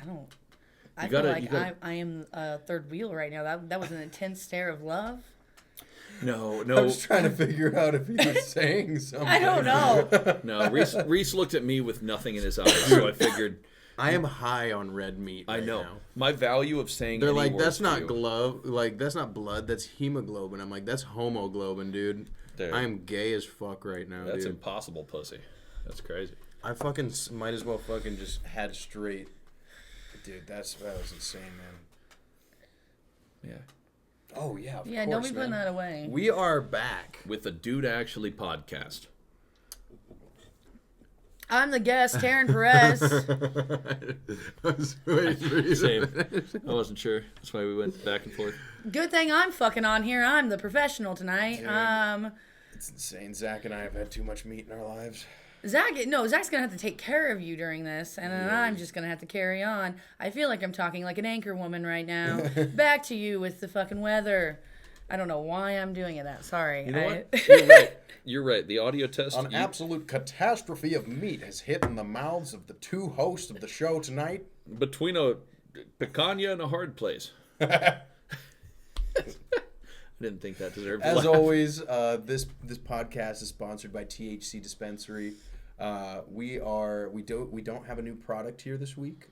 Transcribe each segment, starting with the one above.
don't. I feel like I am third wheel right now. That was an intense stare of love. No. I was trying to figure out if he was saying something. I don't know. No, Reese looked at me with nothing in his eyes, so I figured. I am high on red meat right I know. now. My value of saying They're any like, words that's not you. that's not blood, that's hemoglobin. I'm like, that's homoglobin, dude. I am gay as fuck right now, That's dude. impossible, pussy. That's crazy. I fucking might as well fucking just had straight. Dude, that was insane, man. Yeah. Oh, yeah, of Yeah, course, don't be putting man. that away. We are back. With the Dude Actually podcast. I'm the guest, Teryn Perez. I was waiting for you to Same. finish. I wasn't sure. That's why we went back and forth. Good thing I'm fucking on here. I'm the professional tonight. Dude. It's insane. Zach and I have had too much meat in our lives. Zach's gonna have to take care of you during this, and then I'm just gonna have to carry on. I feel like I'm talking like an anchor woman right now. Back to you with the fucking weather. I don't know why I'm doing it. Sorry. You know what? You're right. You're right. The audio test. An absolute catastrophe of meat has hit in the mouths of the two hosts of the show tonight. Between a picanha and a hard place. I didn't think that deserved a As laugh. always, this podcast is sponsored by THC Dispensary. We don't have a new product here this week,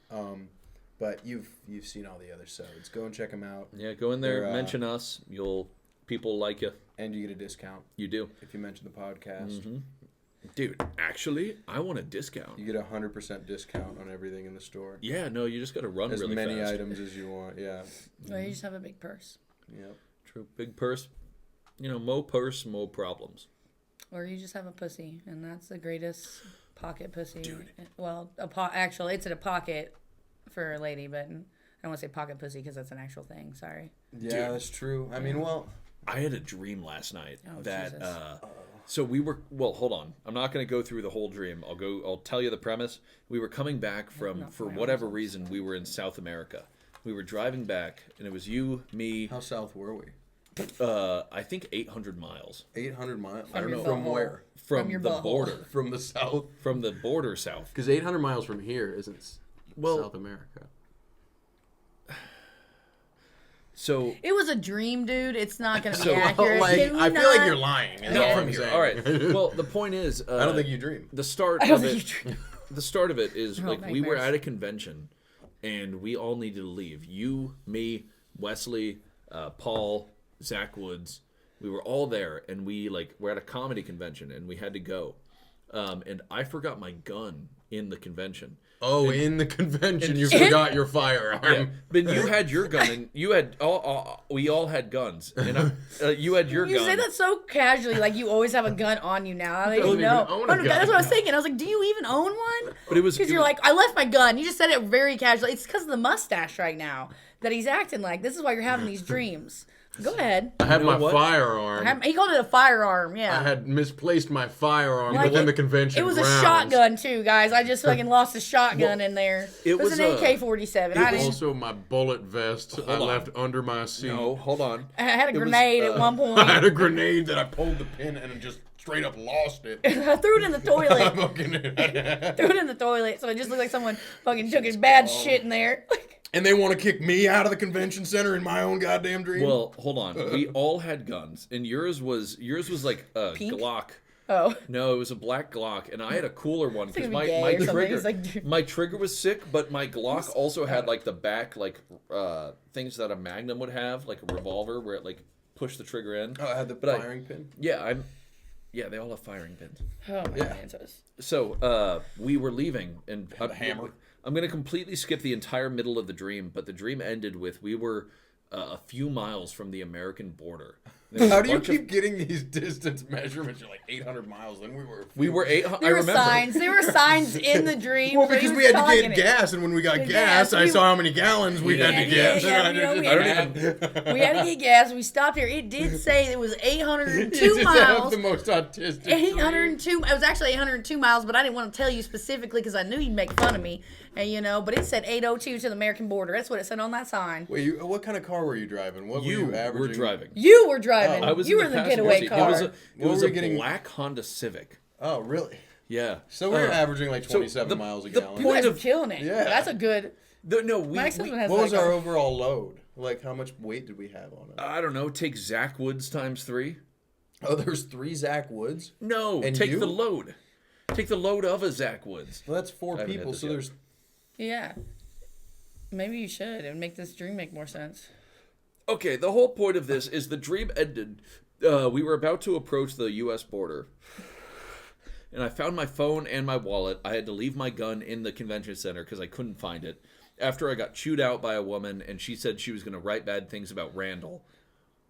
but you've seen all the other episodes. Go and check them out. Yeah, go in there, mention us. People like you. And you get a discount You do. if you mention the podcast. Mm-hmm. Dude, actually, I want a discount. You get 100% discount on everything in the store. Yeah, no, you just got to run As really many fast. items as you want. Yeah. Well, you just have a big purse. Yep. True. Big purse. Mo purse, mo problems. Or you just have a pussy, and that's the greatest pocket pussy. Dude. Well, actually, it's in a pocket for a lady, but I don't want to say pocket pussy because that's an actual thing. Sorry. Yeah, Dude. that's true. I mean, well, I had a dream last night that Jesus. so we were hold on. I'm not going to go through the whole dream. I'll tell you the premise. We were coming back from for whatever reason we were in South America. We were driving back and it was you, me, how south were we? I think 800 miles 800 miles. From your From butthole. where? from your the butthole. border. From the south. From the border south. Because 800 miles from here isn't South America. So It was a dream, dude. It's not going to be So, accurate. Like, Can we I feel like not- you're lying. is not all from I'm here. saying. All right. Well, the point is I don't think you dream. the start I don't of think it you dream. the start of it is Oh, like we were nightmares. at a convention and we all needed to leave. You, me, Wesley, Paul, Zach Woods. We were all there and we're at a comedy convention and we had to go. And I forgot my gun in the convention. Oh, in the convention, you forgot your firearm. Yeah, but you had your gun, and you had we all had guns, and you had your You gun. say that so casually, like you always have a gun on you now. I don't even even know. own a Oh, no, that's gun. what I was thinking. I was like, do you even own one? But it was Because you're like, I left my gun. You just said it very casually. It's because of the mustache right now that he's acting like. This is why you're having these dreams. Go ahead. I had You know my what? firearm. He called it a firearm, yeah. I had misplaced my firearm Like within it- the convention It was grounds. a shotgun, too, guys. I just fucking lost a shotgun in there. it It was was an a- AK-47. I didn't. Also, my bullet vest I on. left under my seat. no, hold on. I had a was, grenade at one point. I had a grenade that I pulled the pin and just straight up lost it. I threw it in the toilet. Fucking- Threw it in the toilet, so it just looked like someone fucking took his bad shit in there. And they want to kick me out of the convention center in my own goddamn dream? Well, hold on. We all had guns, and yours was like a Pink? Glock. Oh. No, it was a black Glock, and I had a cooler one because gonna my be gay my or something. trigger He's like- my trigger was sick, but my Glock also had like the back things that a Magnum would have, like a revolver where it pushed the trigger in. Oh, I had the But firing pin? Yeah, they all have firing pins. Oh, my Yeah. Mantos. So we were leaving, and a hammer. I'm going to completely skip the entire middle of the dream, but the dream ended with we were a few miles from the American border. There was How a do you bunch of- keep getting these distance measurements? You're like 800 miles, then we were... We were 800. I There were remember. signs. There were signs in the dream. Well, where he because was we had to talking get it. gas, and when we got The gas, gas, I we- saw how many gallons we had to get. yeah, and you know, I we just- had- I don't even... We had to get gas. We stopped here. It did say it was 802 You just have miles. the most autistic 802. It was actually 802 miles, but I didn't want to tell you specifically because I knew you'd make fun of me. And but it said 802 to the American border. That's what it said on that sign. What kind of car were you driving? What You were you averaging? were driving. You were driving. I was you in were the in the passenger getaway seat. car. It What was were a we getting- black Honda Civic. Oh, really? Yeah. So we were averaging like 27 the- miles a the gallon. you point guys were of- killing it. Yeah. That's a good. My ex-husband has What was like our overall load? Like, how much weight did we have on it? I don't know. Take Zach Woods times 3. Oh, there's 3 Zach Woods? No, And take you? the load. Take the load of a Zach Woods. Well, that's 4 haven't had people, this so yet. there's... Yeah. Maybe you should. It would make this dream make more sense. Okay, the whole point of this is the dream ended. We were about to approach the U.S. border. And I found my phone and my wallet. I had to leave my gun in the convention center because I couldn't find it. After I got chewed out by a woman, and she said she was going to write bad things about Randall.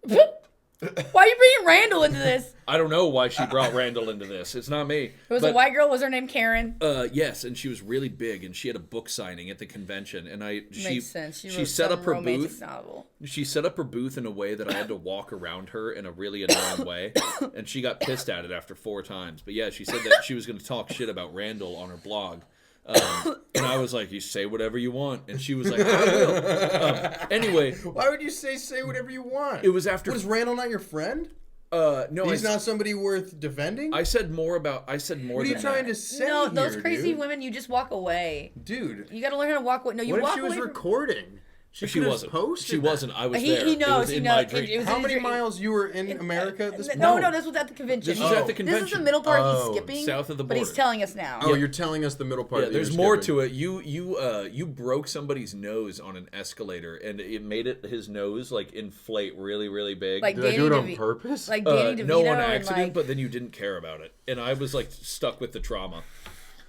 Why are you bringing Randall into this? I don't know why she brought Randall into this. It's not me. It was a white girl. Was her name Karen? Yes, and she was really big, and she had a book signing at the convention. And Makes sense. She set up her booth. Novel. She set up her booth in a way that I had to walk around her in a really annoying way, and she got pissed at it after 4 times. But yeah, she said that she was going to talk shit about Randall on her blog. And I was like, you say whatever you want. And she was like, I will. Anyway. Why would you say whatever you want? It was after... Was Randall not your friend? No. He's not somebody worth defending? I said more than What are you trying to say No, those here, crazy dude? women, you just walk away. Dude. You got to learn how to walk away. No, you What walk if she was away from- recording? She wasn't. She wasn't. I was there. He knows. It was He in knows. my dream. It was How in his many dream. miles you were in America at this point? No, this was at the convention. This was at the convention. This is the middle part Oh, he's skipping. south of the But he's border. telling us now. Oh, you're telling us the middle part. Yeah, that there's you're more skipping. to it. You broke somebody's nose on an escalator, and it made his nose like inflate really, really big. Like Did I Danny do it on DeVito. purpose? Like Danny DeVito. no on and, accident, like, but then you didn't care about it, and I was like stuck with the trauma.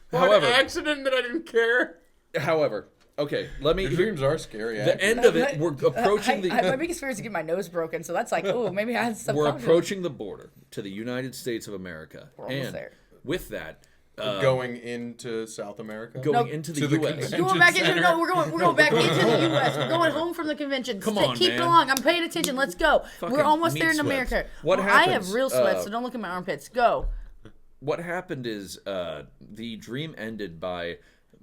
What accident that I didn't care? However, okay, let me. Your dreams are scary. The end of it, we're approaching my biggest fear is to get my nose broken, so that's like, oh, maybe I had some. we're approaching the border to the United States of America, We're almost and there. with that, Going into South America. going into the To the U.S. convention. Going back into Center. no, we're going back into the U.S. We're going home from the convention. Come on, keep man. going. I'm paying attention. Let's go. Fucking We're almost meat there in sweats. America. What I happens? have real sweats, so don't look at my armpits. Go. What happened is the dream ended by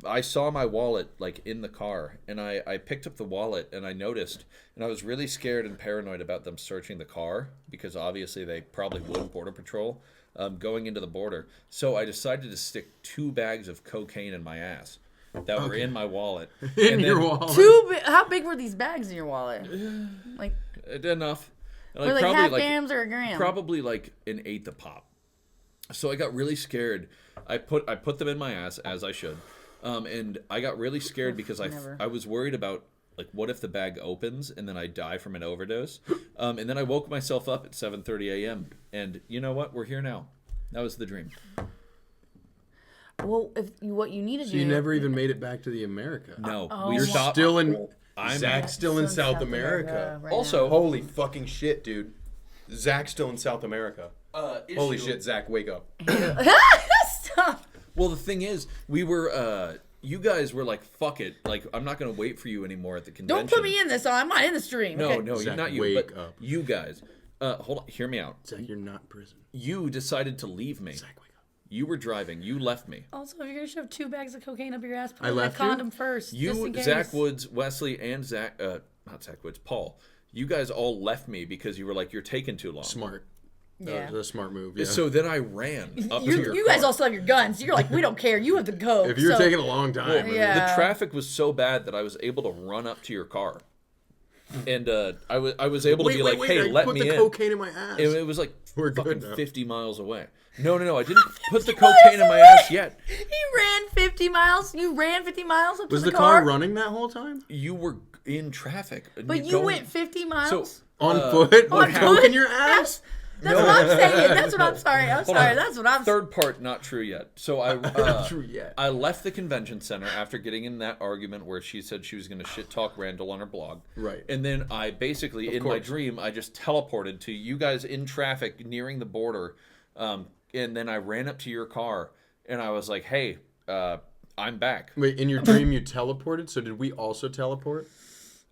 I saw my wallet like in the car, and I picked up the wallet, and I noticed, and I was really scared and paranoid about them searching the car because obviously they probably would, Border Patrol, going into the border. So I decided to stick 2 bags of cocaine in my ass that were in my wallet. In your wallet. How big were these bags in your wallet? Like, Enough. were like half grams or a gram? Probably like an 1/8 a pop. So I got really scared. I put them in my ass as I should, and I got really scared because I was worried about like what if the bag opens and then I die from an overdose, and then I woke myself up at 7:30 a.m. and you know what? We're here now. That was the dream. Well, what you need to do. You never even made it back to the America. No, Oh, You're stopped. still in. I'm- Zach's still in South America. right Also, Holy fucking shit, dude. Zach's still in South America. Holy shit, Zach, wake up. now. Stop. Well, the thing is, we were. You guys were like, "Fuck it!" Like, I'm not gonna wait for you anymore at the convention. Don't put me in this. I'm not in the stream. No, okay? no, Zach, not you. wake But up. you guys. Hold on. Hear me out. Zach, you're not in prison. You decided to leave me. Zach, wake up. You were driving. You left me. Also, if you're gonna shove 2 bags of cocaine up your ass, put I in that left you? condom first. just You, in case. Zach Woods, Wesley, and not Zach Woods, Paul. You guys all left me because you were like, "You're taking too long." Smart. Yeah. That's a smart move. Yeah. So then I ran up to your You guys car. also have your guns. You're like, we don't care. You have the coke. if you're so- taking a long time, I mean, yeah. The traffic was so bad that I was able to run up to your car, and I was able to be like, "Hey, I let put me the in." cocaine in my ass. It was like We're good fucking now. 50 miles away. No, I didn't put the cocaine in my ass yet. You ran 50 miles. You ran 50 miles up Was to the car running that whole time? You were in traffic. But you went 50 miles. So On foot? On With coke foot? in your ass? That's what I'm saying. That's what I'm sorry. I'm Hold sorry. on. That's what I'm. Third part, not true yet. So True yet. I left the convention center after getting in that argument where she said she was going to shit talk Randall on her blog. Right. And then I basically, in my dream, I just teleported to you guys in traffic nearing the border. And then I ran up to your car and I was like, "Hey, I'm back." Wait, in your dream you teleported? So did we also teleport?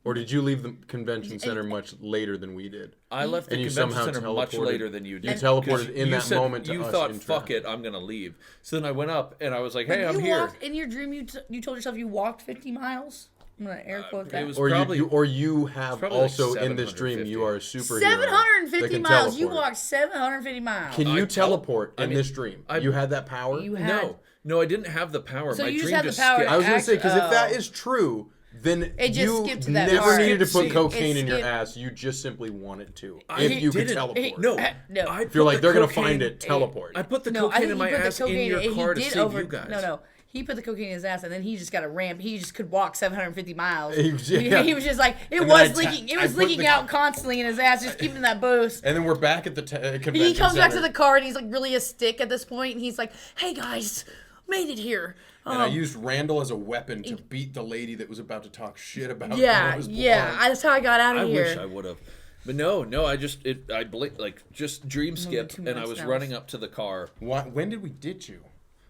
Or did you leave the convention center much later than we did? I left the And you convention somehow center much teleported- later than you did. You teleported 'Cause in you that said- moment to You us thought, in "Fuck traffic." it, I'm gonna leave." So then I went up and I was like, But "Hey, I'm you here." walked in your dream. You told yourself you walked 50 miles. I'm gonna air quote that. It was Or probably you have probably like also in this dream 750. you are a superhero. 750 that can miles. You teleport. walked 750 miles. Can you I teleport I in mean, this dream? I- You had that power? You had. No, I didn't have the power. So My you just dream had the just power skipped. I was going to say, because if that Oh. is true, Then It just you skipped to that never part. needed to put See, cocaine it in your skipped- ass. You just simply wanted to. I If you could didn't. teleport. No, No. I If you're put like, the they're going to cocaine- find it, teleport. I put the No, I cocaine think in he my put the ass in cocaine. your He car to did save over. you guys. No. He put the cocaine in his ass, and then he just got a ramp. He just could walk 750 miles. Yeah. He was just like it And then was I leaking. It I was put leaking the- out constantly in his ass, just keeping that boost. And then we're back at the convention He comes back to center. the car and he's like really a stick at this point, and he's like, "Hey guys, made it here." And I used Randall as a weapon to beat the lady that was about to talk shit about Yeah, Noah's yeah. blonde. That's how I got out of I here. wish I would have. But no, I just dream skipped, too and I much was now. running up to the car. When did we ditch you?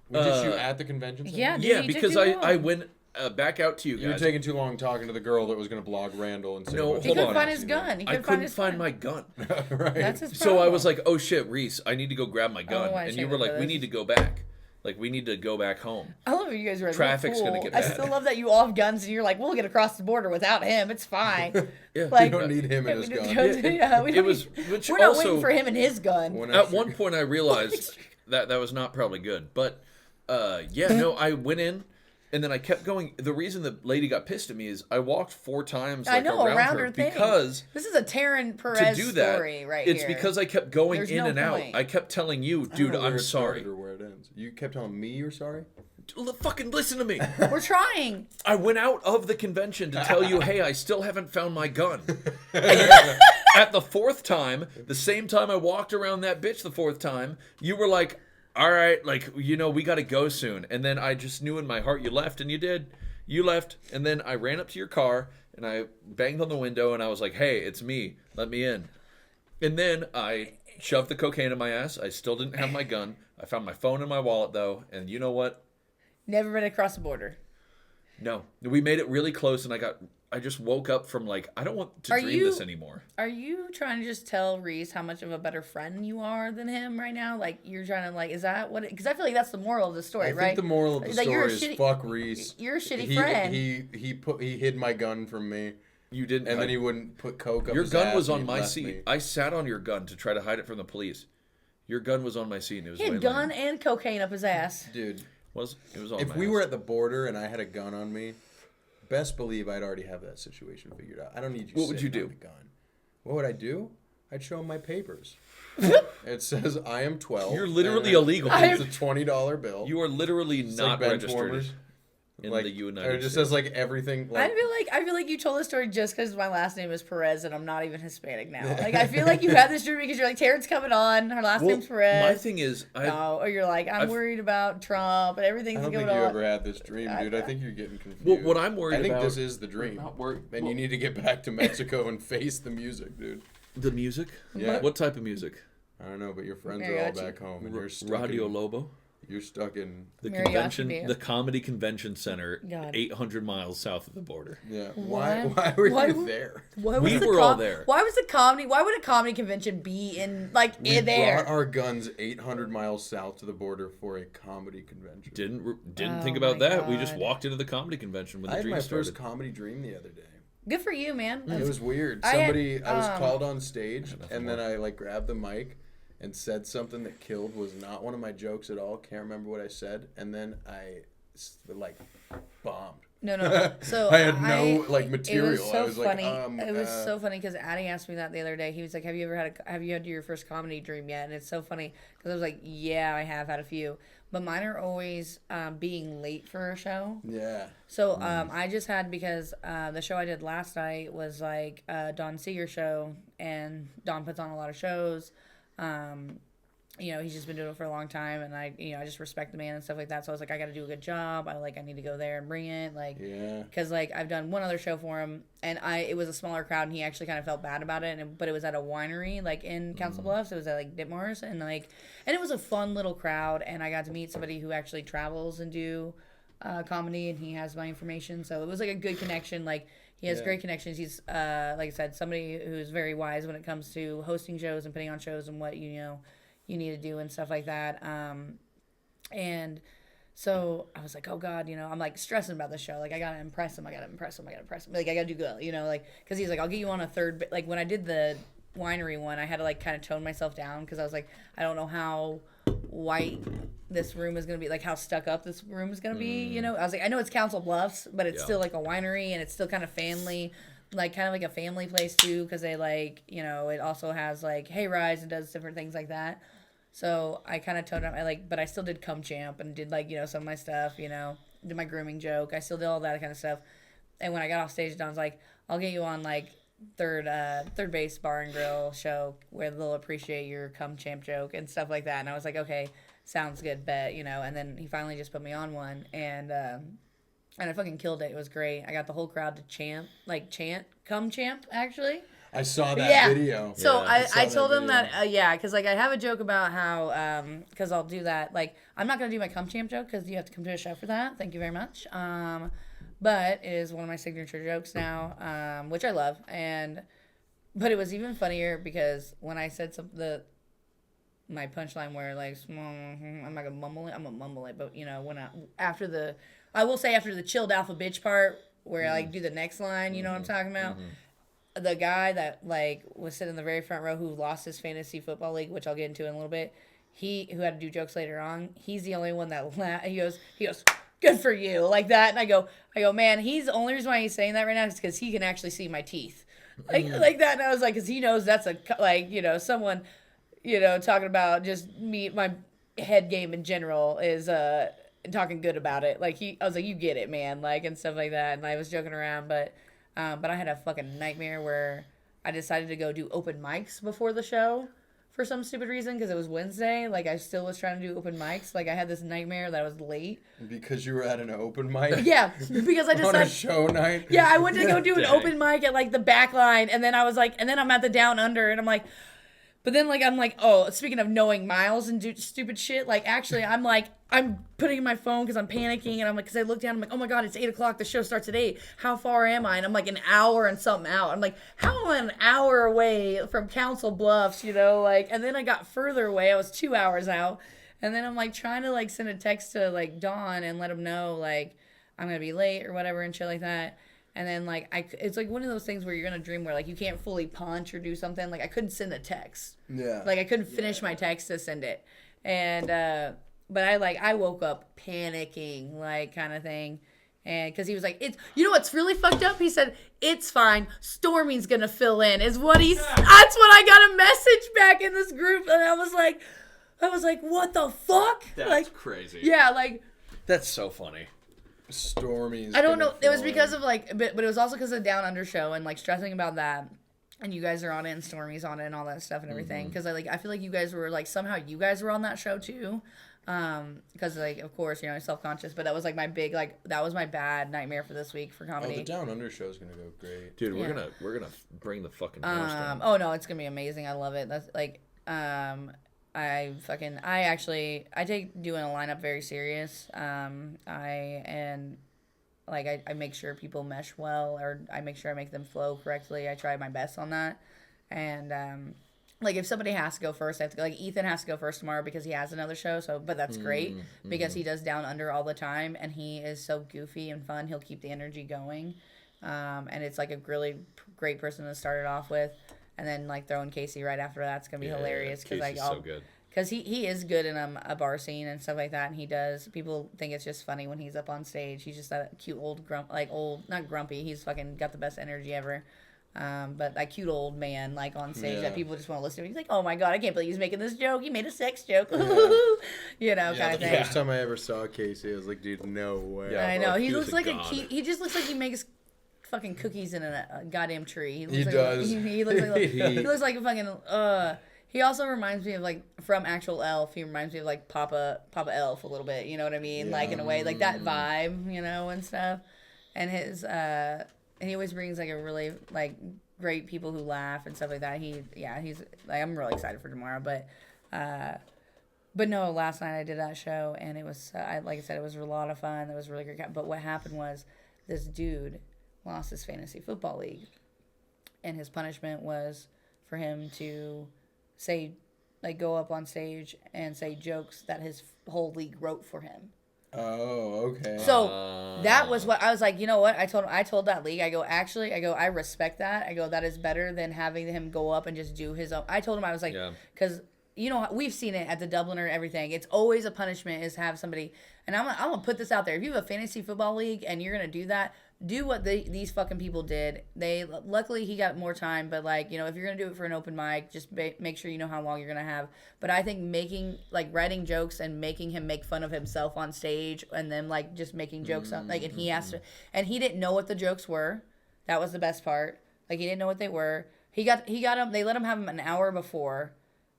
We ditched you at the convention center? Yeah, dude, Yeah, he took because too I long. went back out to you You were guys. taking too long talking to the girl that was going to blog Randall and say, No, what He hold couldn't on. find his gun. He I couldn't find couldn't his find gun. my gun. right. That's his So problem. I was like, "Oh shit, Reese, I need to go grab my gun," why I and you shouldn't were have like, done "We this. need to go back. Like, we need to go back home." I love you guys are Traffic's cool. gonna get I bad. still love that you all have guns and you're like, we'll get across the border without him. It's fine. Yeah, Like, you don't need him and his we gun. just- yeah, we it don't was- need- which we're not also- waiting for him and his gun. One At extra- one point, I realized that was not probably good. But no, I went in, and then I kept going. The reason the lady got pissed at me is I walked 4 times I know, around her thing. because This is a Teryn to Perez do that, story right it's here. because I kept going There's in no and out. point. I kept telling you, I don't dude, know where I'm it sorry. started or where it ends. You kept telling me you're sorry? Fucking listen to me. We're trying. I went out of the convention to tell you, hey, I still haven't found my gun. At the 4th time, the same time I walked around that bitch the 4th time, you were like, all right, like, we got to go soon. And then I just knew in my heart you left, and you did. You left, and then I ran up to your car, and I banged on the window, and I was like, hey, it's me. Let me in. And then I shoved the cocaine in my ass. I still didn't have my gun. I found my phone in my wallet, though, and you know what? Never been across the border. No, we made it really close, and I just woke up from like, I don't want to dream this anymore. Are you trying to just tell Reese how much of a better friend you are than him right now? Like, you're trying to, like, is that what? Because I feel like that's the moral of the story, I right? think the moral of the Like, you're a story is shitty- fuck Reese. You're a shitty friend. He hid my gun from me, You didn't. and then he wouldn't put coke up Your his gun ass was and on he my left seat. me. I sat on your gun to try to hide it from the police. Your gun was on my seat, and it was He way had gun lame. and cocaine up his ass. Dude, It was on if my we ass. were at the border and I had a gun on me, best believe I'd already have that situation figured out. I don't need you. What would you sitting do? on the gun. What would I do? I'd show him my papers. It says I am 12. You're literally and illegal. It's a $20 bill. You are literally It's not like bench registered warmers. in Like, the United or it just States. says like everything. I Like, feel like you told this story just because my last name is Perez and I'm not even Hispanic now. Like, I feel like you had this dream because you're like, Teryn's coming on, her last Well, name's Perez. my thing is, No, or you're like, I'm I've- worried about Trump and I everything's don't going think you on. ever had this dream, dude. I think you're getting confused. well, what I'm worried I think about. this is the dream. Not worried. Then well, you need to get back to Mexico and face the music, dude. the music. Yeah. What type of music? I don't know, but your friends are all Mariachi. back home, and you're stuck Radio in, Lobo. You're stuck in. The Mariachi convention, band. the comedy convention center, God. 800 miles south of the border. Yeah. Why- Why were why- you there? Why We the were all there. Why was the comedy? Why would a comedy convention be in We in there? brought our guns 800 miles south to the border for a comedy convention. Didn't Oh think about my that. We just God. walked into the comedy convention when I the had dream my started. first comedy dream the other day. Good for you, man. It was weird. I had, Somebody, I was um, called on stage, nothing and then I like grabbed the mic and said something that killed. Was not one of my jokes at all. Can't remember what I said, and then I like bombed. No. So I had no like material. It was so I was funny. like, It was so funny because Addie asked me that the other day. He was like, "Have you had your first comedy dream yet?" And it's so funny because I was like, "Yeah, I have had a few, but mine are always being late for a show." Yeah. So I just had because the show I did last night was like Don Seeger show, and Don puts on a lot of shows. He's just been doing it for a long time, and I just respect the man and stuff like that. So I was like, I got to do a good job. I need to go there and bring it, Yeah. because I've done one other show for him, and it was a smaller crowd, and he actually kind of felt bad about it, but it was at a winery in Council Bluffs. It was at Ditmore's, and it was a fun little crowd, and I got to meet somebody who actually travels and do comedy, and he has my information, so it was a good connection. He has great connections. He's like I said, somebody who's very wise when it comes to hosting shows and putting on shows and what you need to do and stuff like that. And so I was like, oh God, I'm stressing about the show. I gotta impress him. I gotta impress him. I gotta do good. Because he's like, I'll get you on a third. When I did the winery one, I had to like kind of tone myself down because I was like, I don't know how white this room is gonna be, like how stuck up this room is gonna be. You know, I was like, I know it's Council Bluffs, but it's still like a winery and it's still kind of family, like kind of like a family place too, because they like, you know, it also has like hay rides and does different things like that. So I kind of toned up. But I still did Cum Champ and did like, you know, some of my stuff. You know, did my grooming joke. I still did all that kind of stuff. And when I got off stage, Don's like, I'll get you on like third base bar and grill show where they'll appreciate your Cum Champ joke and stuff like that. And I was like, okay, sounds good, bet, you know. And then he finally just put me on one, and I fucking killed it. It was great. I got the whole crowd to chant Cum Champ actually. I saw that video. So yeah, I told him that, because like I have a joke about how, because I'll do that. Like, I'm not going to do my Cum Champ joke because you have to come to a show for that. Thank you very much. But it is one of my signature jokes now, which I love. But it was even funnier because when I said my punchline where like, I'm not going to mumble it. I'm going to mumble it. But, you know, I will say after the chilled alpha bitch part where I like do the next line, you know what I'm talking about? The guy that like was sitting in the very front row who lost his fantasy football league, which I'll get into in a little bit, who had to do jokes later on, he's the only one that he goes, good for you, like that. And I go, man, he's the only reason why he's saying that right now is because he can actually see my teeth, like that. And I was like, because he knows that's someone, talking about just my head game in general is talking good about it. Like I was like, you get it, man, like, and stuff like that. And I was joking around, but I had a fucking nightmare where I decided to go do open mics before the show for some stupid reason because it was Wednesday. Like, I still was trying to do open mics. Like, I had this nightmare that I was late. Because you were at an open mic? Yeah, because I decided... on a show night? Yeah, I went to go do an open mic at, like, the back line, and then I was like... And then I'm at the Down Under, and I'm like... But then, like, I'm like, oh, speaking of knowing miles and do stupid shit, like, actually, I'm like, I'm putting in my phone because I'm panicking, and I'm like, because I look down, I'm like, oh my God, it's 8 o'clock, the show starts at 8. How far am I? And I'm like, an hour and something out. I'm like, how am I an hour away from Council Bluffs, like, and then I got further away. I was 2 hours out. And then I'm like, trying to, like, send a text to, like, Dawn and let him know, like, I'm going to be late or whatever and shit like that. And then, like, it's like one of those things where you're in a dream where, like, you can't fully punch or do something. Like, I couldn't send a text. Yeah. Like, I couldn't finish my text to send it. And, but I woke up panicking, like, kind of thing. And, because he was like, what's really fucked up? He said, it's fine. Stormy's going to fill in, is what that's what I got a message back in this group. And I was like, what the fuck? That's like, crazy. Yeah, like. That's so funny. Stormy's. I don't know. It was because of like, but it was also because of the Down Under show and like stressing about that. And you guys are on it, and Stormy's on it, and all that stuff and everything. Because I feel like you guys were like somehow you guys were on that show too. Because like of course self-conscious, but that was like my big that was my bad nightmare for this week for comedy. Oh, the Down Under show is gonna go great, dude. We're gonna bring the fucking house down. Oh no, it's gonna be amazing. I love it. That's like I take doing a lineup very serious. I make sure people mesh well, or I make sure I make them flow correctly. I try my best on that. And like if somebody has to go first, I have to go. Like Ethan has to go first tomorrow because he has another show. But that's great because he does Down Under all the time, and he is so goofy and fun. He'll keep the energy going. And it's like a really great person to start it off with. And then, like, throwing Casey right after that's going to be hilarious. Casey's like, so good. Because he is good in a bar scene and stuff like that. And he does. People think it's just funny when he's up on stage. He's just that cute old not grumpy. He's fucking got the best energy ever. But that cute old man, like, on stage that people just want to listen to. He's like, oh, my God, I can't believe he's making this joke. He made a sex joke. Kind of thing. The first time I ever saw Casey, I was like, dude, no way. Yeah, I know. He looks like he just looks like he makes fucking cookies in a goddamn tree. He does. He looks like he looks like a fucking He also reminds me of like from actual Elf. He reminds me of like Papa Elf a little bit. You know what I mean? Yeah. Like in a way, like that vibe, and stuff. And his and he always brings like a really like great people who laugh and stuff like that. He's like I'm really excited for tomorrow. But no, last night I did that show and it was like I said, it was a lot of fun. It was really great. But what happened was this dude lost his fantasy football league, and his punishment was for him to go up on stage and say jokes that his whole league wrote for him. Oh, okay. So that was what I was like. You know what? I told that league. I go, actually, I respect that. I go, that is better than having him go up and just do his own. I told him, I was like, because we've seen it at the Dubliner, everything. It's always a punishment is have somebody. And I'm gonna put this out there. If you have a fantasy football league and you're gonna do that, do what these fucking people did. Luckily he got more time, but if you're gonna do it for an open mic, just make sure you know how long you're gonna have. But I think writing jokes and making him make fun of himself on stage, and then just making jokes and he has to, and he didn't know what the jokes were. That was the best part. He didn't know what they were. He got him. They let him have him an hour before,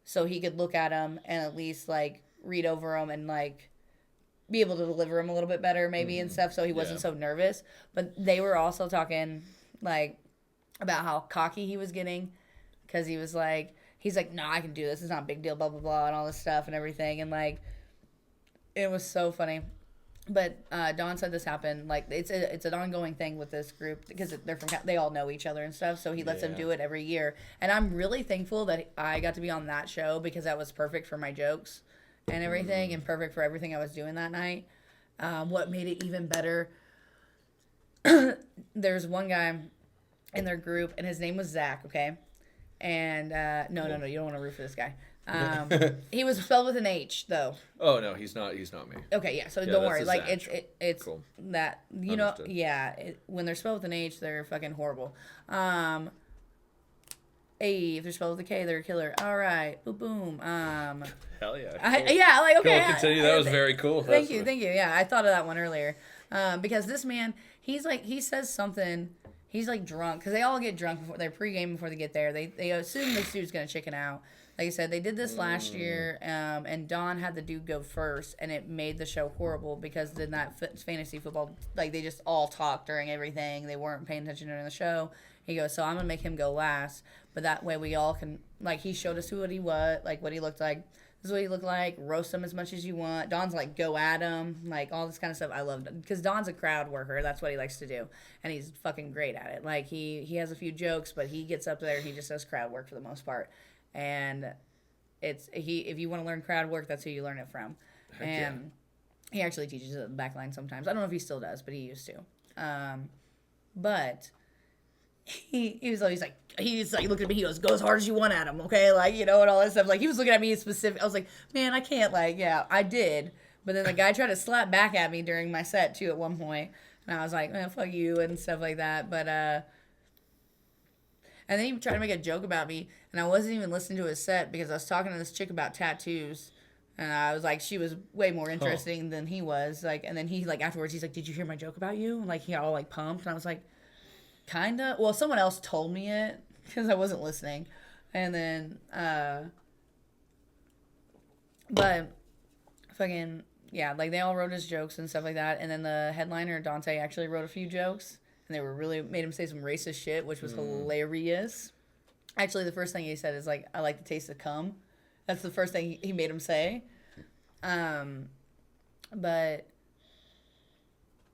so he could look at them and at least read over them and be able to deliver him a little bit better maybe and stuff, so he wasn't so nervous. But they were also talking about how cocky he was getting, because he's like, no, I can do this, it's not a big deal, blah blah blah, and all this stuff and everything. And it was so funny. But Don said this happened, it's an ongoing thing with this group, because they all know each other and stuff, so he lets them do it every year. And I'm really thankful that I got to be on that show, because that was perfect for my jokes and everything, and perfect for everything I was doing that night. What made it even better, there's one guy in their group, and his name was Zach, okay? And no, you don't want to root for this guy. He was spelled with an H, though. Oh no, he's not me. Okay, yeah. So don't worry. It's cool. That Understood. when they're spelled with an H, they're fucking horrible. If they're spelled with a K, they're a killer. All right, boom, boom. Hell yeah. Cool. Okay. Cool, continue. That was very cool. Thank you. Yeah, I thought of that one earlier. Because this man, he says something. He's drunk, because they all get drunk before they're pregame before they get there. They assume this dude's gonna chicken out. Like I said, they did this last year, and Don had the dude go first, and it made the show horrible, because then that fantasy football, they just all talked during everything. They weren't paying attention during the show. He goes, so I'm going to make him go last, but that way we all can, he showed us what he was, what he looked like. This is what he looked like. Roast him as much as you want. Don's go at him, all this kind of stuff. I loved it, because Don's a crowd worker. That's what he likes to do, and he's fucking great at it. He has a few jokes, but he gets up there and he just does crowd work for the most part. And if you want to learn crowd work, that's who you learn it from. Heck and he actually teaches it at the backline sometimes. I don't know if he still does, but he used to. But he's looking at me. He goes, go as hard as you want at him, okay? And all that stuff. He was looking at me specific. I was like, man, I can't. Yeah, I did. But then the guy tried to slap back at me during my set too at one point, and I was like, man, fuck you and stuff like that. But and then he tried to make a joke about me, and I wasn't even listening to his set, because I was talking to this chick about tattoos, and I was like, she was way more interesting than he was. And then he afterwards, he's like, did you hear my joke about you? And he got all pumped, and I was like, kinda. Well, someone else told me it, because I wasn't listening. And then, but fucking, yeah, they all wrote his jokes and stuff like that. And then the headliner, Dante, actually wrote a few jokes. And they were really made him say some racist shit, which was hilarious. Actually, the first thing he said is I like the taste of cum. That's the first thing he made him say. But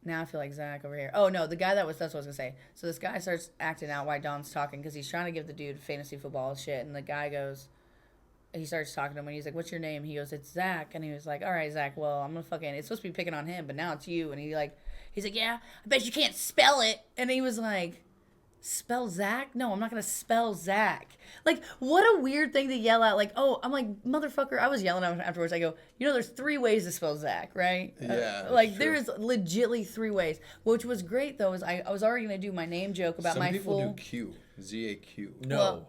now I feel like Zach over here. Oh no, the guy that's what I was gonna say. So this guy starts acting out while Don's talking, because he's trying to give the dude fantasy football shit, and the guy goes, he starts talking to him, and he's like, what's your name? He goes, it's Zach. And he was like, all right, Zach, well, I'm gonna fucking, it's supposed to be picking on him, but now it's you. And he's like, yeah, I bet you can't spell it. And he was like, spell Zach? No, I'm not gonna spell Zach. What a weird thing to yell at. Oh, I'm like, motherfucker. I was yelling at him afterwards. I go, there's 3 ways to spell Zach, right? Yeah. There's legitly 3 ways. Which was great though, is I was already gonna do my name joke about my full. Some people do Q, Z-A-Q. No.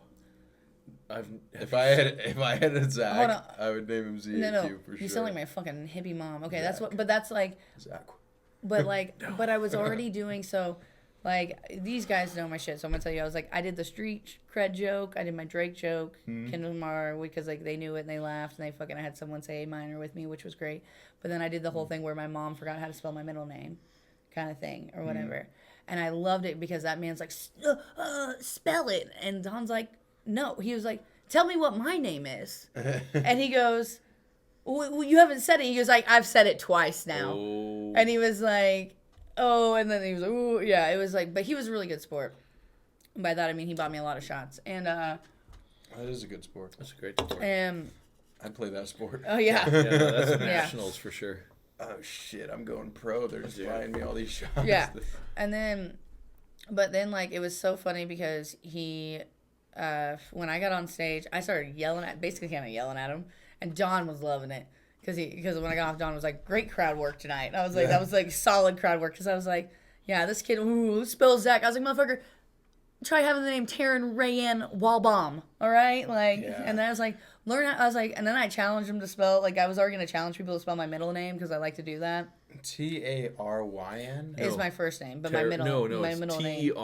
Well, if I had a Zach, I would name him Z-A-Q for sure. You sound like my fucking hippie mom. Okay, Zach. that's what. But that's Zach. But but I was already doing so. These guys know my shit, so I'm gonna tell you. I was I did the street cred joke, I did my Drake joke, Kendall Lamar, because they knew it and they laughed, and I had someone say A minor with me, which was great. But then I did the whole thing where my mom forgot how to spell my middle name, kind of thing, or whatever. And I loved it, because that man's like, spell it, and Don's like, no. He was like, tell me what my name is, and he goes, well, you haven't said it. He goes I've said it twice now, and he was like. Oh, and then he was like, ooh, yeah, it was but he was a really good sport. By that, I mean, he bought me a lot of shots. And, that is a good sport. That's a great sport. I'd play that sport. Oh, yeah. Yeah, no, that's nationals for sure. oh shit, I'm going pro. They're just buying me all these shots. Yeah. But then like it was so funny because he, when I got on stage, I started basically kind of yelling at him, and John was loving it because when I got off, John was like, "Great crowd work tonight." And I was like, that was like solid crowd work because I was like, yeah, this kid, spell Zach. I was like, motherfucker, try having the name Teryn Rayan Walbaum, all right? Like, and then I was like, and then I challenged him to spell, like, I was already going to challenge people to spell my middle name because I like to do that. Taryn? Is my first name, but my middle name. Teryn.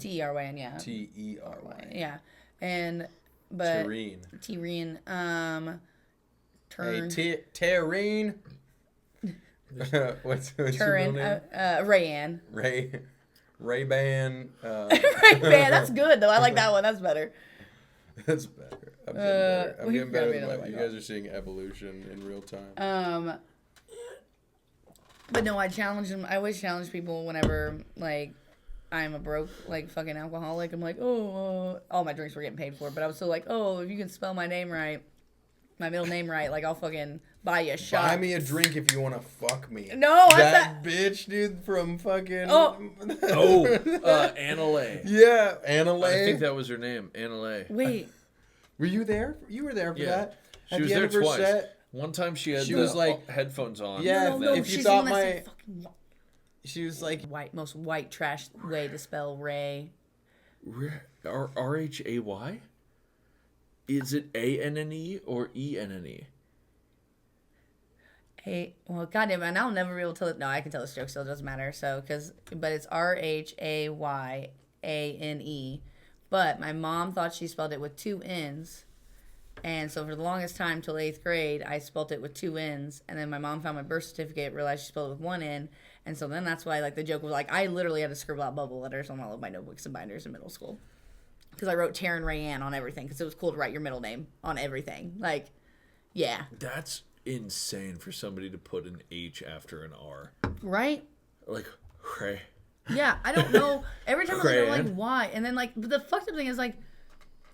Teryn, yeah. Teryn. Yeah. But. Teryn. Teryn. What's your middle name? Rayan. Ray-Ban. Ray-Ban, that's good, though. I like that one. That's better. That's better. I'm getting better. You guys are seeing evolution in real time. But no, I challenge them. I always challenge people whenever, like, I'm a broke, like, fucking alcoholic. I'm like, all my drinks were getting paid for. But I was still like, if you can spell my name right, my middle name right, like, I'll fucking buy you a shot. Buy me a drink if you want to fuck me. No, that bitch, dude, from fucking... Anna Lay. Yeah, Anna Lay. I think that was her name, Anna Lay. Wait. Were you there? You were there for that? She was there twice. One time she was like headphones on. Yeah, if you thought my... She was like... Most white trash way to spell Ray. R-H-A-Y? Is it A-N-N-E or E-N-N-E? Well, goddamn, and I'll never be able to tell it. No, I can tell this joke still. It doesn't matter. So, but it's R-H-A-Y-A-N-E. But my mom thought she spelled it with two N's. And so for the longest time, till 8th grade, I spelled it with two N's. And then my mom found my birth certificate, realized she spelled it with one N. And so then that's why, like, the joke was like, I literally had to scribble out bubble letters on all of my notebooks and binders in middle school. Because I wrote Teryn Rayan on everything. Because it was cool to write your middle name on everything. Like, yeah. That's insane for somebody to put an H after an R. Right? Like, Ray. Yeah, I don't know. Every time I'm like, why? And then, like, but the fucked up thing is, like,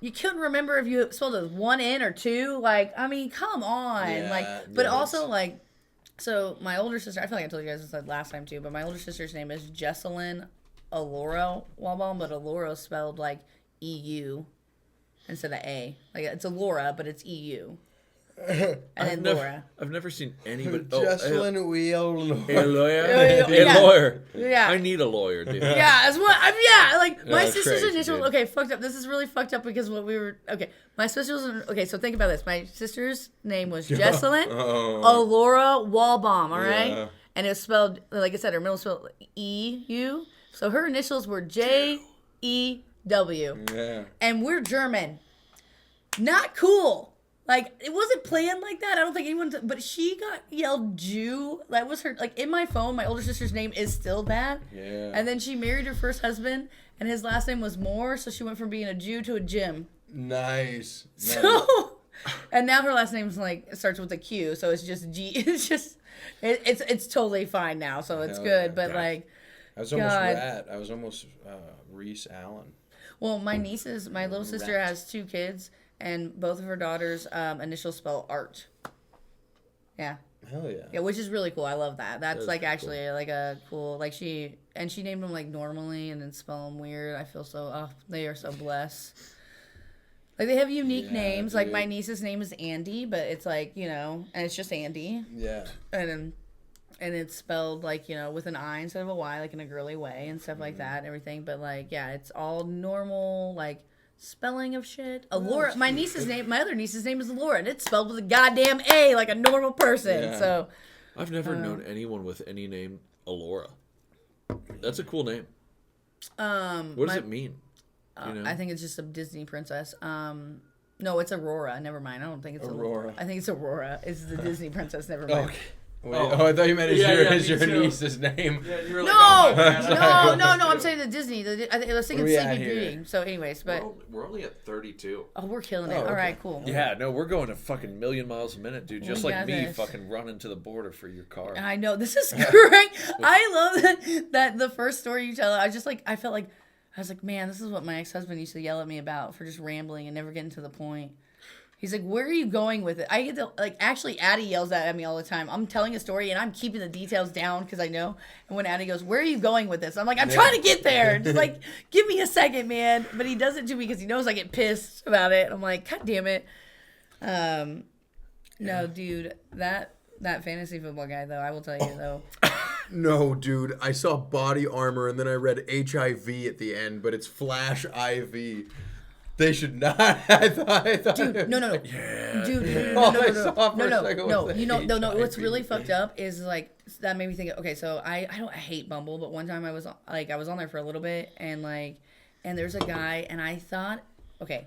you couldn't remember if you spelled it with one N or two. Like, I mean, come on. Yeah, like, but also, like, so my older sister, I feel like I told you guys this last time too, but my older sister's name is Jesselyn Alora Walbaum, but Alora spelled like EU instead of A. Like, it's Alora, but it's EU. And then Laura. I've never seen anybody. Jesselyn A lawyer. Yeah. I need a lawyer, dude. Yeah, as well. Like my sister's initial. Okay, fucked up. This is really fucked up because what we were. Okay, my sister's. Okay, so think about this. My sister's name was Jesselyn Alora Walbaum. All right, and it was spelled like I said. Her middle spelled E-U. So her initials were J-E-W. Yeah. And we're German. Not cool. Like, it wasn't planned like that. I don't think anyone... But she got yelled Jew. That was her... Like, in my phone, my older sister's name is still that. Yeah. And then she married her first husband, and his last name was Moore, so she went from being a Jew to a Jim. Nice. So... And now her last name's, like, starts with a Q, so it's just G... It's just... It's totally fine now, so it's good. But, like... I was almost Rat. I was almost Reese Allen. Well, my little sister has 2 kids... And both of her daughters' initials spell art. Yeah. Hell yeah. Yeah, which is really cool. I love that. That's like actually cool. Like a cool, like she named them like normally and then spell them weird. I feel so, they are so blessed. Like they have unique names. Dude. Like my niece's name is Andy, but it's like, and it's just Andy. Yeah. And it's spelled like, with an I instead of a Y, like in a girly way and stuff like that and everything. But like, yeah, it's all normal, like, spelling of shit. Alora. My other niece's name is Alora, and it's spelled with a goddamn A, like a normal person. Yeah. So, I've never known anyone with any name Alora. That's a cool name. What does it mean? I think it's just a Disney princess. No, it's Aurora. Never mind. I don't think it's Aurora. I think it's Aurora. It's the Disney princess. Never mind. Okay. Wait, I thought you meant your niece's name. Yeah, you were like, no. I'm saying the Disney. I was thinking Sleeping Beauty. So, anyways, but we're only at 32. Oh, we're killing it. Okay. All right, cool. Yeah, no, we're going a fucking million miles a minute, dude. Just like me, fucking running to the border for your car. I know this is great. I love that the first story you tell. I was like, man, this is what my ex-husband used to yell at me about for just rambling and never getting to the point. He's like, where are you going with it? I get to, like, actually, Addie yells at me all the time. I'm telling a story, and I'm keeping the details down because I know. And when Addie goes, where are you going with this? I'm like, I'm trying to get there. Just, like, give me a second, man. But he does it to me because he knows I get pissed about it. I'm like, God damn it. No, dude, that fantasy football guy, though, I will tell you, though. No, dude. I saw body armor, and then I read HIV at the end, but it's Flash IV. They should not. I thought. Dude, no. Yeah. Dude, All no. I saw for a No. second was the No. What's HIV. really fucked up is like that made me think. Okay, so I hate Bumble, but one time I was on there for a little bit, and there's a guy, and I thought, okay,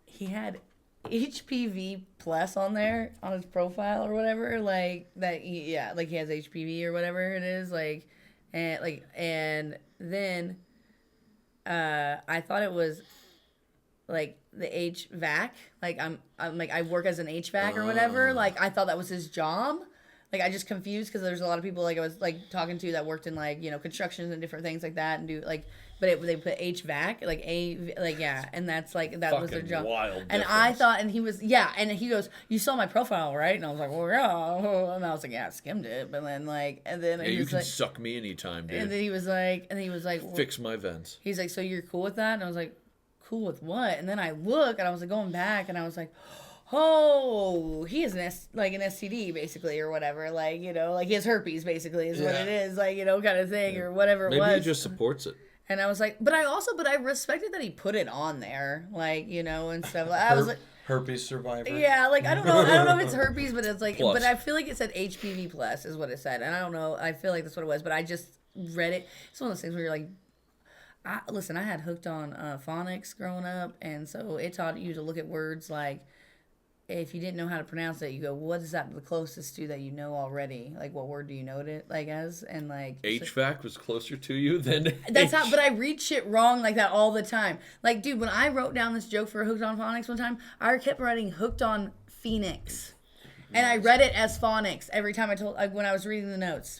he had HPV plus on there on his profile or whatever, like that. He has HPV or whatever it is, and then I thought it was. Like the HVAC, like I'm like I work as an HVAC or whatever. Like I thought that was his job. Like I just confused because there's a lot of people like I was like talking to that worked in like constructions and different things like that and do like, but they put HVAC and that's like that was their Fucking job. wild And I thought, and he was and he goes, you saw my profile, right? And I was like, well, yeah. And I was like, yeah, I skimmed it. But then Yeah, you can suck me anytime, dude. and then he was like, well, Fix my vents. he's like, so you're cool with that? And I was like, cool with what? And then I look and I was like going back and I was like, oh, he has an STD basically or whatever, like like he has herpes basically is what it is, like kind of thing or whatever it was. Maybe he just supports it. And I was like, but I respected that he put it on there, like and stuff. I was like, herpes survivor. yeah, like I don't know if it's herpes, but it's like, Plus. but I feel like it said HPV plus is what it said, and I don't know. I feel like that's what it was, but I just read it. It's one of those things where you're like. Listen, I had hooked on phonics growing up, and so it taught you to look at words like, if you didn't know how to pronounce it, you go, what is that the closest to that you know already? Like, what word do you know it like as? And like HVAC was closer to you than that's how. But I read shit wrong like that all the time. Like, dude, when I wrote down this joke for hooked on phonics one time, I kept writing hooked on Phoenix, and I read it as phonics every time when I was reading the notes.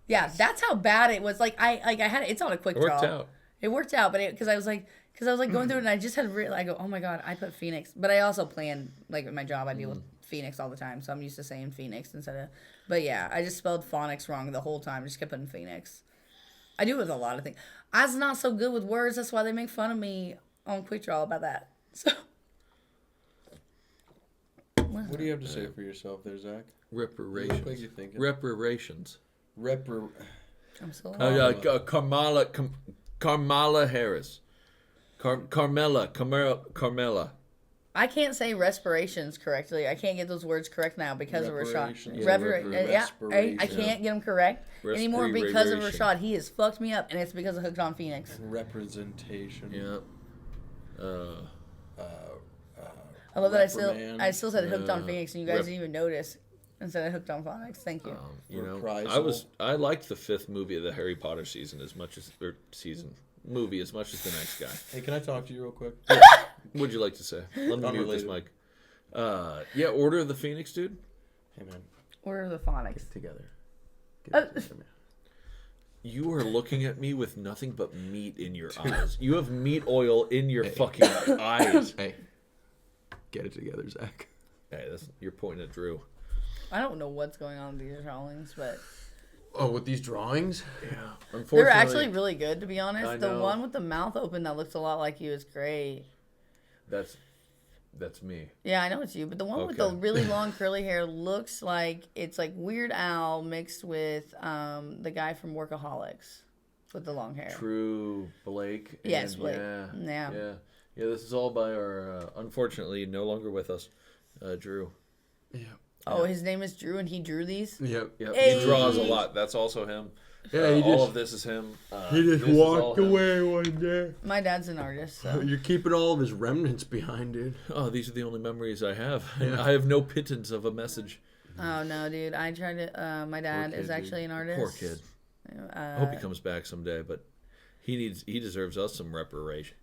Yeah, that's how bad it was. Like I had it. It's on a quick draw. Worked out. It worked out, but because I was like going through it, and I just had I go, oh my god, I put Phoenix, but I also plan like at my job I deal with Phoenix all the time, so I'm used to saying Phoenix instead of. But yeah, I just spelled phonics wrong the whole time. Just kept putting Phoenix. I do it with a lot of things. I was not so good with words. That's why they make fun of me on Quick Draw about that. So. What do you have to say for yourself there, Zach? Reparations. You look like you're thinking. Reparations. I'm so. Kamala Harris. Carmela. I can't say respirations correctly. I can't get those words correct now because of Rashad. Yeah, I can't get them correct anymore because of Rashad. He has fucked me up, and it's because of Hooked on Phoenix. Representation. Yeah. I love that I still said Hooked on Phoenix, and you guys didn't even notice instead of Hooked on Phonics. Thank you. I liked the 5th movie of the Harry Potter season as much as the next guy. Hey, can I talk to you real quick? What'd you like to say? Let me mute this mic. Order of the Phoenix, dude. Hey, man. Order of the Phonics. Get together, man. You are looking at me with nothing but meat in your eyes. You have meat oil in your fucking eyes. Hey, get it together, Zach. Hey, you're pointing at Drew. I don't know what's going on with these drawings, but... Oh, with these drawings? Yeah. Unfortunately, they're actually really good, to be honest. I the know. one with the mouth open that looks a lot like you is great. That's me. Yeah, I know it's you. But the one with the really long curly hair looks like it's like Weird Al mixed with the guy from Workaholics with the long hair. True, Blake. Yes, Blake. Yeah. This is all by our, unfortunately, no longer with us, Drew. Yeah. Oh, his name is Drew, and he drew these? Yep. Hey. He draws a lot. That's also him. Yeah, all of this is him. He just walked away one day. My dad's an artist, so. You're keeping all of his remnants behind, dude. Oh, these are the only memories I have. Yeah. I have no pittance of a message. Oh, no, dude. I tried to... my dad is actually an artist. Poor kid. I hope he comes back someday, but he deserves us some reparations.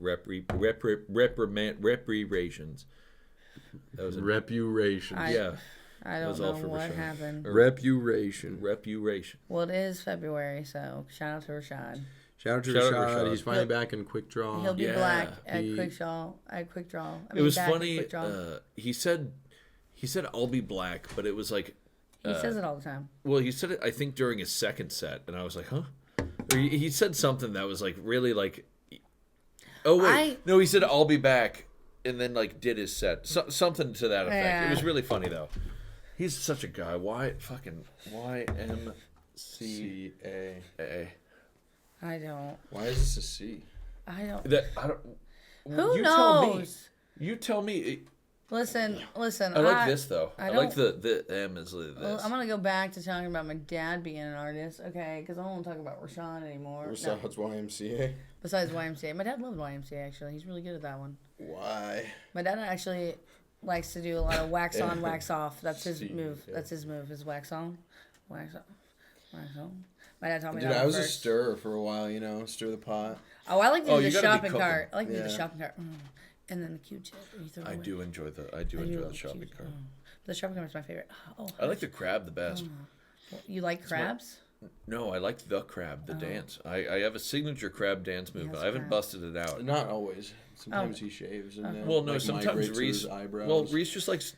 That was Repuration. Yeah. I don't know what happened. Repuration. Repuration. Well, it is February, so shout out to Rashad. Shout out to Shout out Rashad. Rashad. He's finally back in Quick Draw. He'll be Yeah, black at he- Quick Draw. At Quick Draw. I It mean, was back at funny. Quick Draw. He said I'll be black, but it was like He says it all the time. well, he said it I think during his second set, and I was like, huh? Or he said something that was like really like. Oh wait, no, he said I'll be back, and then like did his set, something to that effect. Yeah. It was really funny though. He's such a guy. YMCA. C-A. I don't. Why is this a C? I don't. I don't. Who you knows? You tell me. Listen. I like this though. I like don't- the M is this. Well, I'm gonna go back to talking about my dad being an artist, okay? Because I don't want to talk about Rashawn anymore. No, Besides YMCA. besides YMCA, my dad loved YMCA actually. He's really good at that one. Why? My dad actually likes to do a lot of wax on, Yeah. wax off. That's his See, move. yeah. That's his move. Is wax on, wax off, wax on. My dad taught me Dude, that. I was first. a stirrer for a while, stir the pot. Oh, I like to Oh, do you the gotta be shopping cooking. cart. I like to do the Yeah. shopping cart. And then the Q-tip. And you throw it I away. do enjoy the I do love the shopping Q-tip. cart. The shopping cart is my favorite. Oh, I like the crab the best. you like crabs? No, I like the crab, the dance. I have a signature crab dance move. Yes, I haven't crab. busted it out. Not always. Sometimes he shaves and then Well, no, like, sometimes migrates to Reese. his eyebrows. Well, Reese just likes,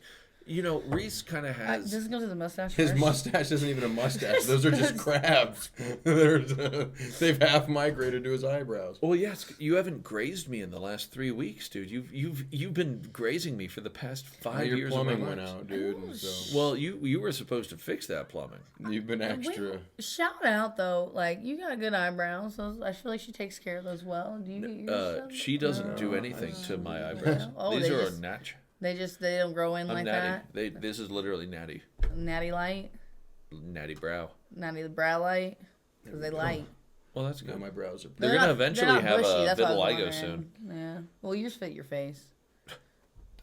Reese kind of has. Does it go to the mustache His first? mustache isn't even a mustache. Those are just crabs. They've half migrated to his eyebrows. Well, yes, you haven't grazed me in the last 3 weeks, dude. You've been grazing me for the past 5 Your years. plumbing of my went life. out, dude. And so Well, you were supposed to fix that plumbing. you've been extra. Wait, shout out though, like you got good eyebrows. So I feel like she takes care of those well. Do you get yours? She doesn't do anything to my eyebrows. Oh, These they are just- natch. They don't grow in I'm like natty. that. This is literally natty. Natty light, Natty brow. natty the brow light, because they light. Well, that's Now good. my brows are. They're not- gonna eventually not have bushy, a that's what I was vitiligo wondering. soon. Yeah. Well, yours fit your face.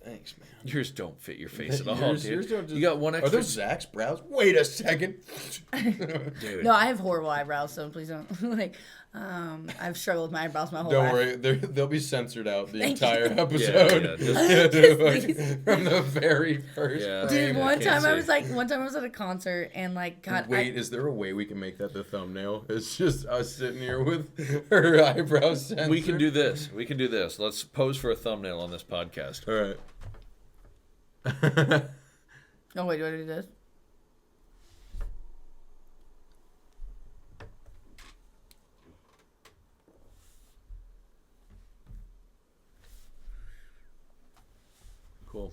Thanks, man. Yours don't fit your face at all, Yours- dude. yours don't just- You got one Are extra. those Zach's brows? Wait a second. Dude. No, I have horrible eyebrows, so please don't like. I've struggled with my eyebrows my whole Don't life. worry, they'll be censored out the Thank entire you. episode. Yeah, Dude, from the very first. Yeah. Dude, frame. one can't time I see. was like, one time I was at a concert and like, God, Wait, is there a way we can make that the thumbnail? It's just us sitting here with her eyebrows censored. We can do this. Let's pose for a thumbnail on this podcast. All right. Oh wait, do I do this? Cool.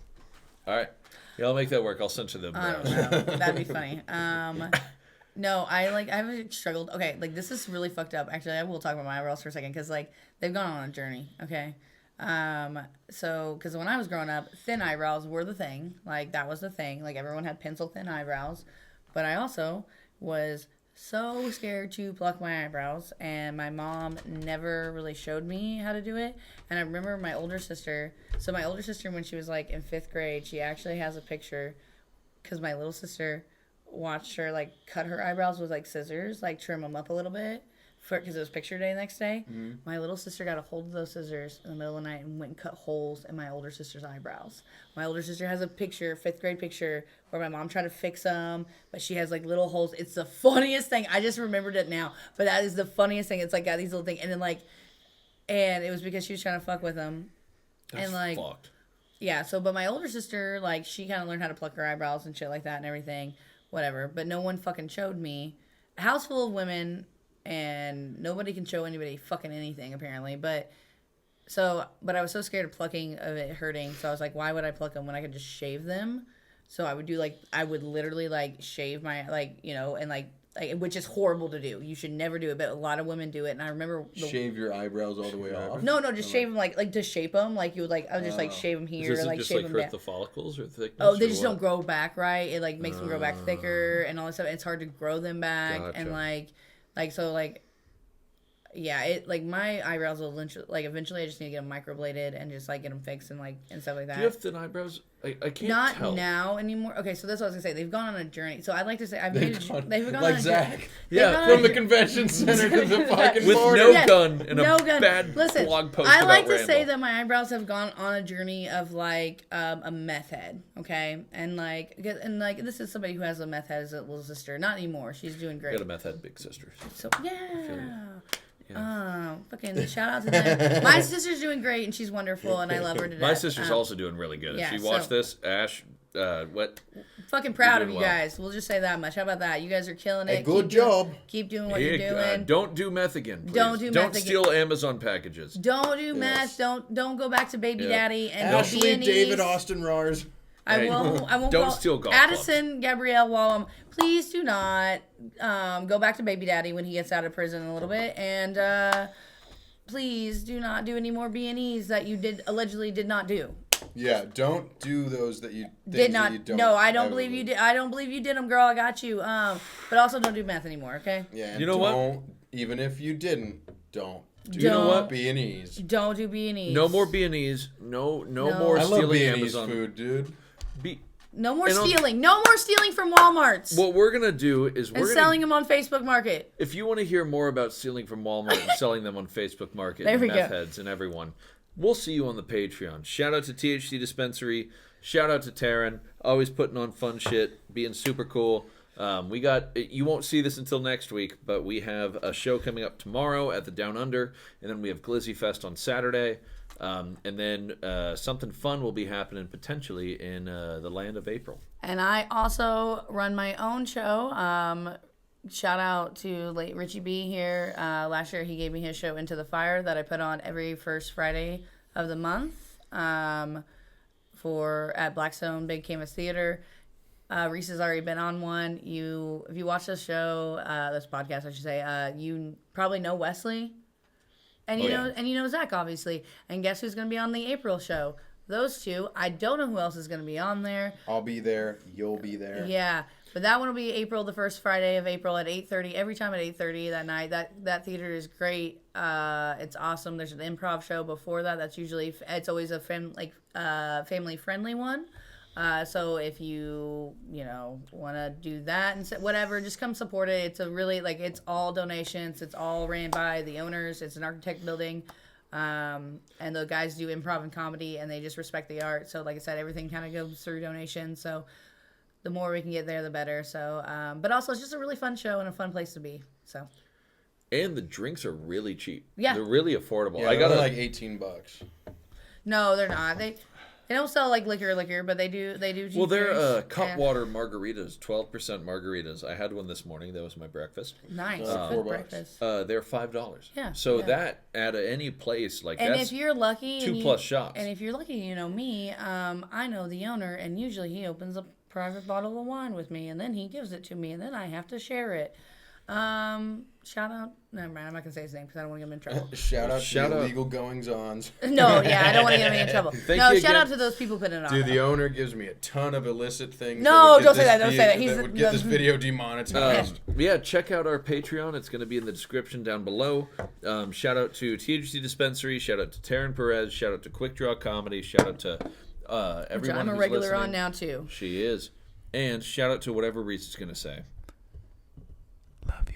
All right. Yeah, I'll make that work. I'll censor them. I don't know. That'd be funny. No, I've struggled. Okay, like this is really fucked up. Actually, I will talk about my eyebrows for a second because like they've gone on a journey. Okay. So because when I was growing up, thin eyebrows were the thing. Like that was the thing. Like everyone had pencil thin eyebrows, but I also was so scared to pluck my eyebrows, and my mom never really showed me how to do it. And I remember my older sister. So my older sister, when she was like in 5th grade, she actually has a picture because my little sister watched her like cut her eyebrows with like scissors, like trim them up a little bit because it was picture day the next day. Mm-hmm. My little sister got a hold of those scissors in the middle of the night and went and cut holes in my older sister's eyebrows. My older sister has a picture, 5th grade picture, where my mom tried to fix them, but she has like little holes. It's the funniest thing. I just remembered it now, but that is the funniest thing. It's like got these little things, and then like, and it was because she was trying to fuck with them. That's and like, fucked. yeah, so, but my older sister, like, she kind of learned how to pluck her eyebrows and shit like that and everything, whatever. But no one fucking showed me. A house full of women, and nobody can show anybody fucking anything, apparently. But I was so scared of plucking, of it hurting, so I was like, why would I pluck them when I could just shave them? So I would do, like, I would literally, like, shave my, like, you know, and, like, which is horrible to do. You should never do it, but a lot of women do it. And I remember Shave your eyebrows all the way off. No, just shave them like to shape them. Like you would like I would just like shave them here, Does it like just shape like them hurt down. the follicles or thickness? Oh, they or just what? don't grow back right. It like makes them grow back thicker and all this stuff. It's hard to grow them back Gotcha. and like so like yeah, it like my eyebrows will eventually I just need to get them microbladed and just like get them fixed and like and stuff like that. Do you have thin eyebrows? I can't Not tell. now anymore. Okay, so that's what I was gonna say. They've gone on a journey. So I'd like to say they've gone like on a Zach. journey. Yeah, From the convention center to the fucking With border. no Yes, gun and no a gun. bad Listen, blog post I about like to Randall. say that my eyebrows have gone on a journey of like a meth head, okay, and like this is somebody who has a meth head as a little sister. Not anymore. She's doing I great. got a meth head big sister. So fucking shout out to them. My sister's doing great and she's wonderful and I love her to death. My sister's also doing really good. yeah, If she watched so- this, Ash, what? Fucking proud of doing you well. guys. We'll just say that much. How about that? You guys are killing it. Hey, good job. Keep doing what you're doing. Don't do meth again, please. Don't do meth Don't again. steal Amazon packages. Don't do Yes. meth. Don't go back to baby Yeah. daddy and don't Ashley be an David ease. Austin Rars. I Hey, won't don't call steal golf Addison Gabrielle Wallum. Please do not go back to baby daddy when he gets out of prison in a little bit, and please do not do any more B&Es that you allegedly did not do. Yeah, don't do those that you Did not. That you don't No, I don't ever believe you do. did. I don't believe you did them, girl. I got you. But also don't do meth anymore, okay? Yeah, and You know what? don't, even if you didn't, don't. Do You know what? B&Es. Don't do B&Es. No more B&Es. No more I love stealing B&Es Amazon food, dude. No more And on- stealing. No more stealing from Walmarts. What we're gonna do is and selling them on Facebook Market. If you want to hear more about stealing from Walmart and selling them on Facebook Market, There and we meth go. heads and everyone, we'll see you on the Patreon. Shout out to THC Dispensary. Shout out to Teryn, always putting on fun shit, being super cool. You won't see this until next week, but we have a show coming up tomorrow at the Down Under, and then we have Glizzy Fest on Saturday, and then something fun will be happening potentially in the land of April. And I also run my own show. Shout out to late Richie B here. Last year he gave me his show Into the Fire that I put on every first Friday of the month at Blackstone Big Canvas Theater. Reese has already been on one. If you watch this show, this podcast, I should say, you probably know Wesley, and you know Zach, obviously. And guess who's going to be on the April show? Those two. I don't know who else is going to be on there. I'll be there. You'll be there. Yeah, but that one will be April, the first Friday of April at 8:30. Every time at 8:30 that night. That theater is great. It's awesome. There's an improv show before that. It's always a family friendly one. So if you want to do that and whatever, just come support it. It's a really it's all donations. It's all ran by the owners. It's an architect building. And the guys do improv and comedy and they just respect the art. So like I said, everything kind of goes through donations. So the more we can get there, the better. So, but also it's just a really fun show and a fun place to be. So. And the drinks are really cheap. Yeah. They're really affordable. Yeah, I got like $18. No, they're not. They don't sell like liquor, but they do. Well, they're drinks. Cutwater margaritas, 12% margaritas. I had one this morning. That was my breakfast. Nice. $4. Good breakfast. They're $5. Yeah, So yeah. that at any place And that's if you're lucky, 2+ shots. And if you're lucky, you know me. I know the owner, and usually he opens a private bottle of wine with me, and then he gives it to me, and then I have to share it. Shout out. Never mind. I'm not gonna say his name because I don't want to get him in trouble. Shout out to Shout the out. illegal goings-ons. No, yeah, I don't want to get him in trouble. Thank No, you shout again. out to those people putting it on. Dude, though. the owner gives me a ton of illicit things. No, that would get don't say this that, don't say that. vi- He's would the- get this video demonetized. Yeah, check out our Patreon. It's going to be in the description down below. Shout out to THC Dispensary. Shout out to Teryn Perez. Shout out to Quick Draw Comedy. Shout out to everyone I'm a who's regular listening. on now too. She is. And shout out to whatever Reese is going to say. Love you.